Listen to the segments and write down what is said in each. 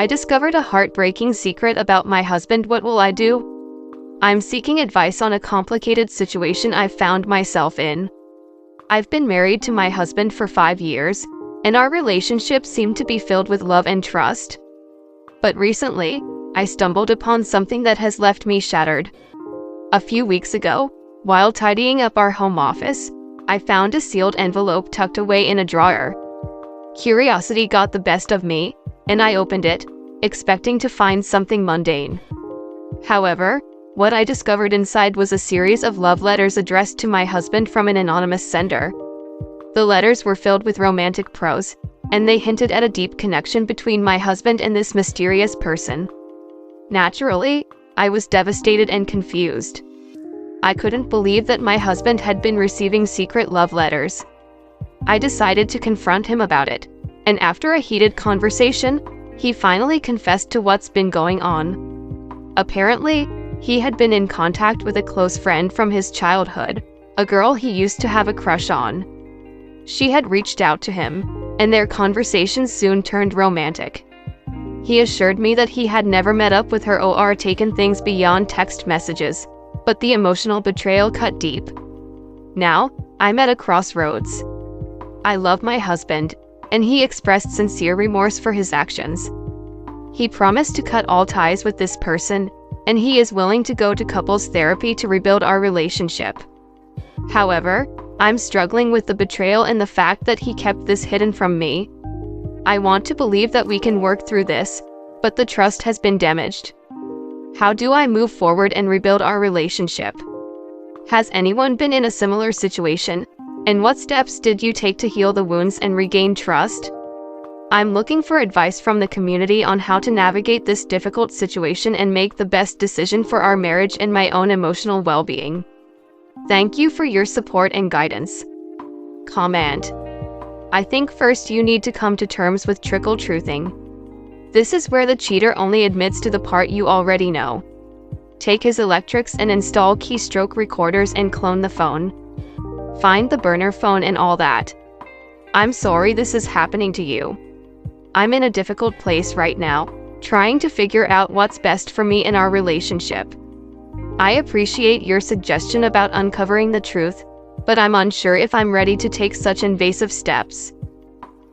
I discovered a heartbreaking secret about my husband. What will I do? I'm seeking advice on a complicated situation I found myself in. I've been married to my husband for 5 years, and our relationship seemed to be filled with love and trust. But recently, I stumbled upon something that has left me shattered. A few weeks ago, while tidying up our home office, I found a sealed envelope tucked away in a drawer. Curiosity got the best of me, and I opened it, expecting to find something mundane. However, what I discovered inside was a series of love letters addressed to my husband from an anonymous sender. The letters were filled with romantic prose, and they hinted at a deep connection between my husband and this mysterious person. Naturally, I was devastated and confused. I couldn't believe that my husband had been receiving secret love letters. I decided to confront him about it, and after a heated conversation, he finally confessed to what's been going on. Apparently, he had been in contact with a close friend from his childhood, a girl he used to have a crush on. She had reached out to him, and their conversations soon turned romantic. He assured me that he had never met up with her or taken things beyond text messages, but the emotional betrayal cut deep. Now, I'm at a crossroads. I love my husband, and he expressed sincere remorse for his actions. He promised to cut all ties with this person, and he is willing to go to couples therapy to rebuild our relationship. However, I'm struggling with the betrayal and the fact that he kept this hidden from me. I want to believe that we can work through this, but the trust has been damaged. How do I move forward and rebuild our relationship? Has anyone been in a similar situation? And what steps did you take to heal the wounds and regain trust? I'm looking for advice from the community on how to navigate this difficult situation and make the best decision for our marriage and my own emotional well-being. Thank you for your support and guidance. Comment. I think first you need to come to terms with trickle truthing. This is where the cheater only admits to the part you already know. Take his electrics and install keystroke recorders and clone the phone. Find the burner phone and all that. I'm sorry this is happening to you. I'm in a difficult place right now, trying to figure out what's best for me in our relationship. I appreciate your suggestion about uncovering the truth, but I'm unsure if I'm ready to take such invasive steps.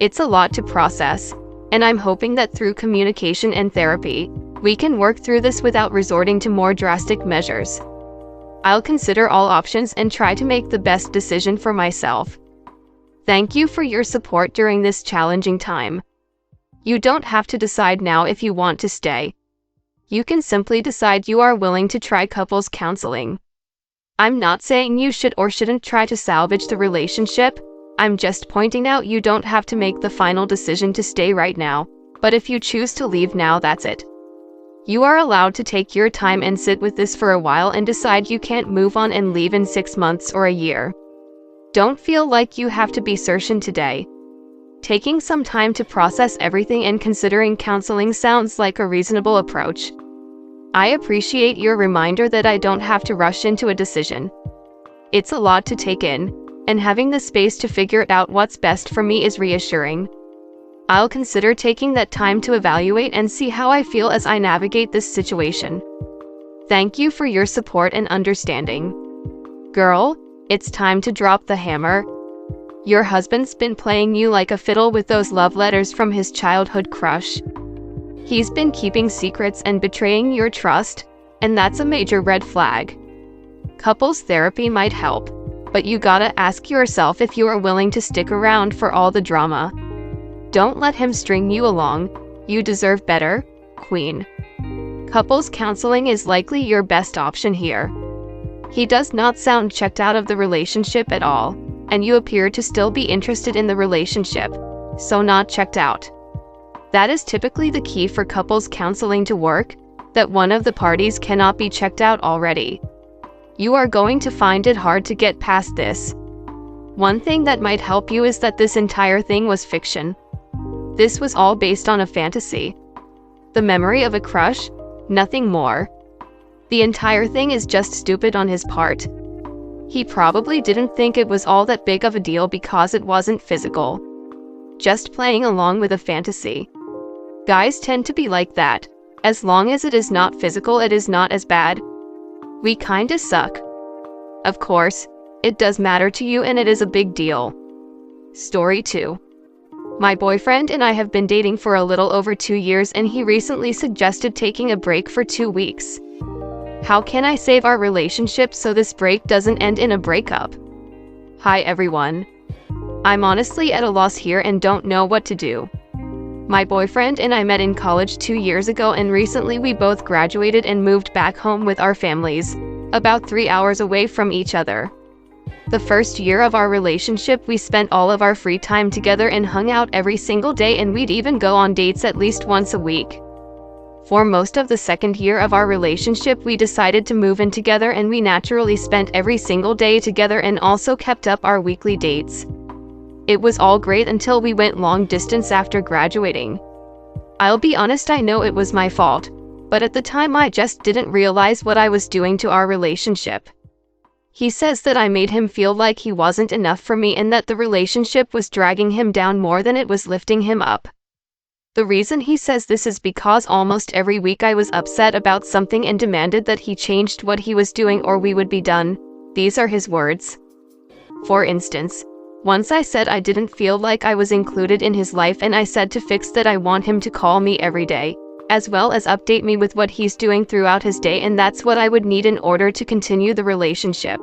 It's a lot to process, and I'm hoping that through communication and therapy, we can work through this without resorting to more drastic measures. I'll consider all options and try to make the best decision for myself. Thank you for your support during this challenging time. You don't have to decide now if you want to stay. You can simply decide you are willing to try couples counseling. I'm not saying you should or shouldn't try to salvage the relationship. I'm just pointing out you don't have to make the final decision to stay right now, but if you choose to leave now, that's it. You are allowed to take your time and sit with this for a while and decide you can't move on and leave in 6 months or a year. Don't feel like you have to be certain today. Taking some time to process everything and considering counseling sounds like a reasonable approach. I appreciate your reminder that I don't have to rush into a decision. It's a lot to take in, and having the space to figure out what's best for me is reassuring. I'll consider taking that time to evaluate and see how I feel as I navigate this situation. Thank you for your support and understanding. Girl, it's time to drop the hammer. Your husband's been playing you like a fiddle with those love letters from his childhood crush. He's been keeping secrets and betraying your trust, and that's a major red flag. Couples therapy might help, but you gotta ask yourself if you are willing to stick around for all the drama. Don't let him string you along. You deserve better, Queen. Couples counseling is likely your best option here. He does not sound checked out of the relationship at all, and you appear to still be interested in the relationship, so not checked out. That is typically the key for couples counseling to work, that one of the parties cannot be checked out already. You are going to find it hard to get past this. One thing that might help you is that this entire thing was fiction. This was all based on a fantasy. The memory of a crush, nothing more. The entire thing is just stupid on his part. He probably didn't think it was all that big of a deal because it wasn't physical. Just playing along with a fantasy. Guys tend to be like that. As long as it is not physical, it is not as bad. We kinda suck. Of course, it does matter to you and it is a big deal. Story 2. My boyfriend and I have been dating for a little over 2 years and he recently suggested taking a break for 2 weeks. How can I save our relationship so this break doesn't end in a breakup? Hi everyone. I'm honestly at a loss here and don't know what to do. My boyfriend and I met in college 2 years ago and recently we both graduated and moved back home with our families, about 3 hours away from each other. The first year of our relationship, we spent all of our free time together and hung out every single day, and we'd even go on dates at least once a week. For most of the second year of our relationship, we decided to move in together and we naturally spent every single day together and also kept up our weekly dates. It was all great until we went long distance after graduating. I'll be honest, I know it was my fault, but at the time I just didn't realize what I was doing to our relationship. He says that I made him feel like he wasn't enough for me and that the relationship was dragging him down more than it was lifting him up. The reason he says this is because almost every week I was upset about something and demanded that he changed what he was doing or we would be done. These are his words. For instance, once I said I didn't feel like I was included in his life and I said to fix that I want him to call me every day, as well as update me with what he's doing throughout his day, and that's what I would need in order to continue the relationship.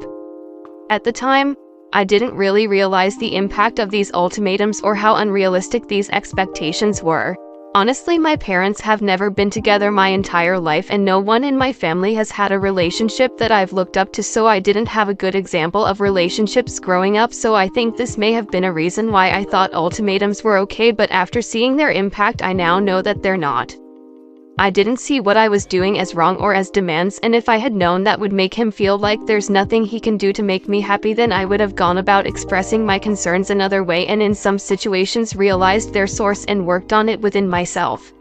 At the time, I didn't really realize the impact of these ultimatums or how unrealistic these expectations were. Honestly, my parents have never been together my entire life and no one in my family has had a relationship that I've looked up to, so I didn't have a good example of relationships growing up, so I think this may have been a reason why I thought ultimatums were okay, but after seeing their impact I now know that they're not. I didn't see what I was doing as wrong or as demands, and if I had known that would make him feel like there's nothing he can do to make me happy, then I would have gone about expressing my concerns another way and in some situations realized their source and worked on it within myself.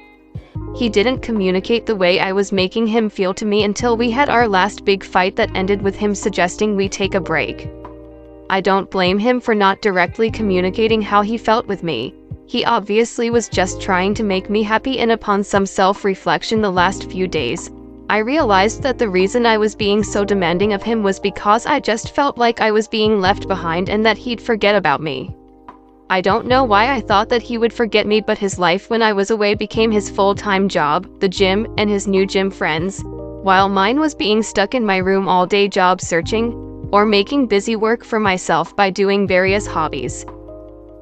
He didn't communicate the way I was making him feel to me until we had our last big fight that ended with him suggesting we take a break. I don't blame him for not directly communicating how he felt with me. He obviously was just trying to make me happy, and upon some self-reflection the last few days, I realized that the reason I was being so demanding of him was because I just felt like I was being left behind and that he'd forget about me. I don't know why I thought that he would forget me, but his life when I was away became his full-time job, the gym, and his new gym friends, while mine was being stuck in my room all day job searching, or making busy work for myself by doing various hobbies.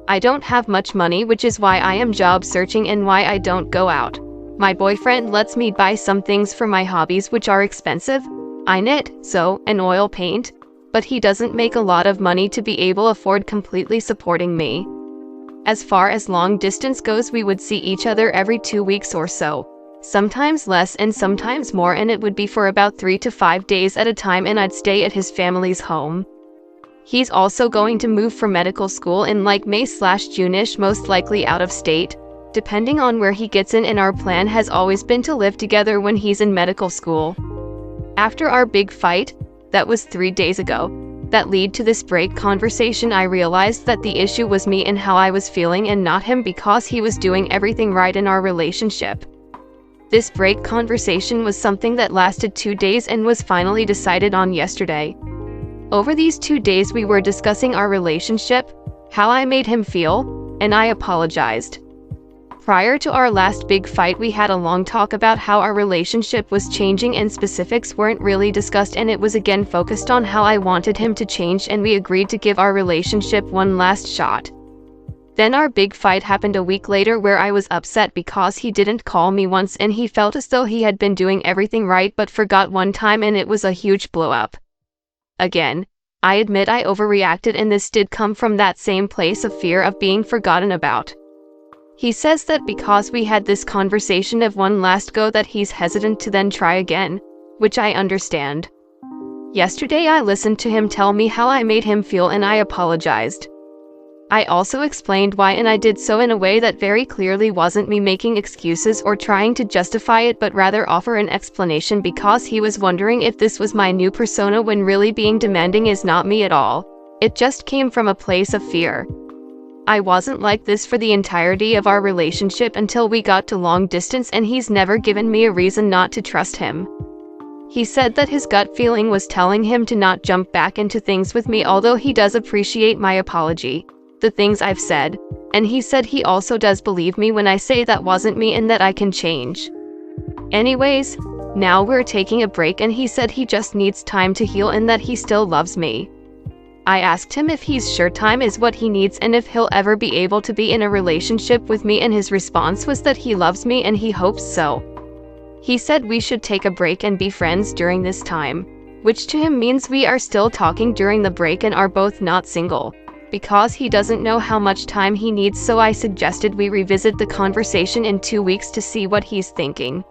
I don't have much money, which is why I am job searching and why I don't go out. My boyfriend lets me buy some things for my hobbies which are expensive. I knit, sew, and oil paint, but he doesn't make a lot of money to be able to afford completely supporting me. As far as long distance goes, we would see each other every 2 weeks or so, sometimes less and sometimes more, and it would be for about 3 to 5 days at a time, and I'd stay at his family's home. He's also going to move for medical school in like May/June-ish, most likely out of state, depending on where he gets in, and our plan has always been to live together when he's in medical school. After our big fight, that was 3 days ago, that led to this break conversation, I realized that the issue was me and how I was feeling and not him, because he was doing everything right in our relationship. This break conversation was something that lasted 2 days and was finally decided on yesterday. Over these 2 days we were discussing our relationship, how I made him feel, and I apologized. Prior to our last big fight, we had a long talk about how our relationship was changing and specifics weren't really discussed, and it was again focused on how I wanted him to change, and we agreed to give our relationship one last shot. Then our big fight happened a week later, where I was upset because he didn't call me once and he felt as though he had been doing everything right but forgot one time, and it was a huge blow up. Again, I admit I overreacted, and this did come from that same place of fear of being forgotten about. He says that because we had this conversation of one last go that he's hesitant to then try again, which I understand. Yesterday I listened to him tell me how I made him feel and I apologized. I also explained why, and I did so in a way that very clearly wasn't me making excuses or trying to justify it, but rather offer an explanation, because he was wondering if this was my new persona when really being demanding is not me at all. It just came from a place of fear. I wasn't like this for the entirety of our relationship until we got to long distance, and he's never given me a reason not to trust him. He said that his gut feeling was telling him to not jump back into things with me, although he does appreciate my apology, the things I've said, and he said he also does believe me when I say that wasn't me and that I can change. Anyways, now we're taking a break, and he said he just needs time to heal and that he still loves me. I asked him if he's sure time is what he needs and if he'll ever be able to be in a relationship with me, and his response was that he loves me and he hopes so. He said we should take a break and be friends during this time, which to him means we are still talking during the break and are both not single, because he doesn't know how much time he needs, so I suggested we revisit the conversation in 2 weeks to see what he's thinking.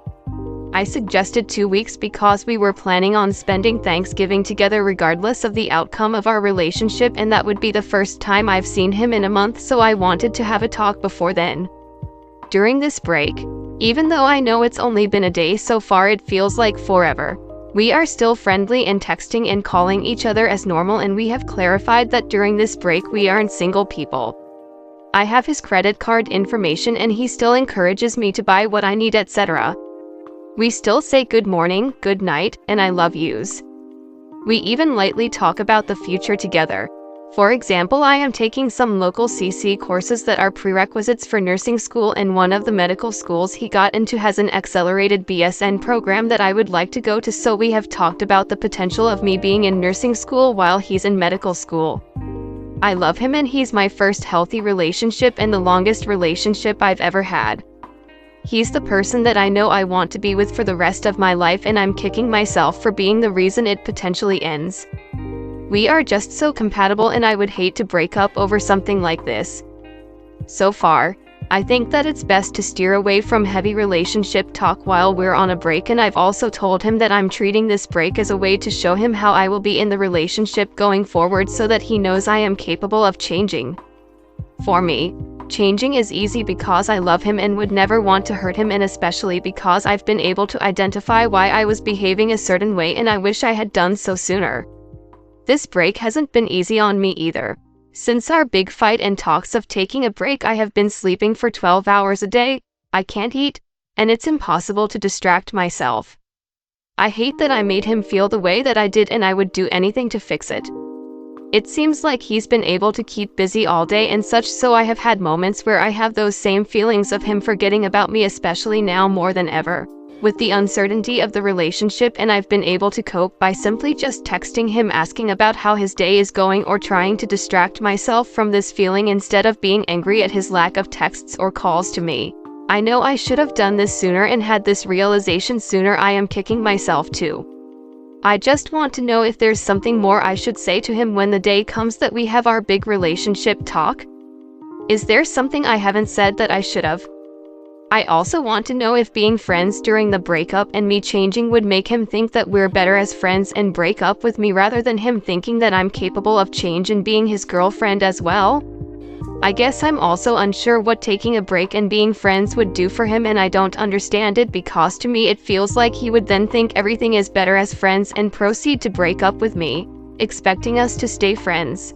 I suggested 2 weeks because we were planning on spending Thanksgiving together regardless of the outcome of our relationship, and that would be the first time I've seen him in a month, so I wanted to have a talk before then. During this break, even though I know it's only been a day so far, it feels like forever. We are still friendly and texting and calling each other as normal, and we have clarified that during this break we aren't single people. I have his credit card information and he still encourages me to buy what I need, etc. We still say good morning, good night, and I love yous. We even lightly talk about the future together. For example, I am taking some local CC courses that are prerequisites for nursing school, and one of the medical schools he got into has an accelerated BSN program that I would like to go to, so we have talked about the potential of me being in nursing school while he's in medical school. I love him and he's my first healthy relationship and the longest relationship I've ever had. He's the person that I know I want to be with for the rest of my life, and I'm kicking myself for being the reason it potentially ends. We are just so compatible and I would hate to break up over something like this. So far, I think that it's best to steer away from heavy relationship talk while we're on a break, and I've also told him that I'm treating this break as a way to show him how I will be in the relationship going forward so that he knows I am capable of changing. For me, changing is easy because I love him and would never want to hurt him, and especially because I've been able to identify why I was behaving a certain way, and I wish I had done so sooner. This break hasn't been easy on me either. Since our big fight and talks of taking a break, I have been sleeping for 12 hours a day, I can't eat, and it's impossible to distract myself. I hate that I made him feel the way that I did, and I would do anything to fix it. It seems like he's been able to keep busy all day and such, so I have had moments where I have those same feelings of him forgetting about me, especially now more than ever, with the uncertainty of the relationship, and I've been able to cope by simply just texting him asking about how his day is going or trying to distract myself from this feeling instead of being angry at his lack of texts or calls to me. I know I should have done this sooner and had this realization sooner. I am kicking myself too. I just want to know if there's something more I should say to him when the day comes that we have our big relationship talk. Is there something I haven't said that I should have? I also want to know if being friends during the breakup and me changing would make him think that we're better as friends and break up with me, rather than him thinking that I'm capable of change and being his girlfriend as well. I guess I'm also unsure what taking a break and being friends would do for him, and I don't understand it because to me it feels like he would then think everything is better as friends and proceed to break up with me, expecting us to stay friends.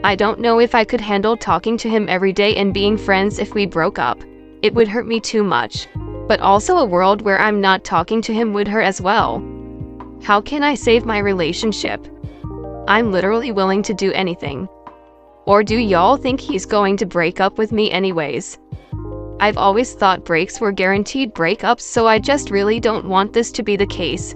I don't know if I could handle talking to him every day and being friends if we broke up. It would hurt me too much. But also a world where I'm not talking to him would hurt as well. How can I save my relationship? I'm literally willing to do anything. Or do y'all think he's going to break up with me anyways? I've always thought breaks were guaranteed breakups, so I just really don't want this to be the case.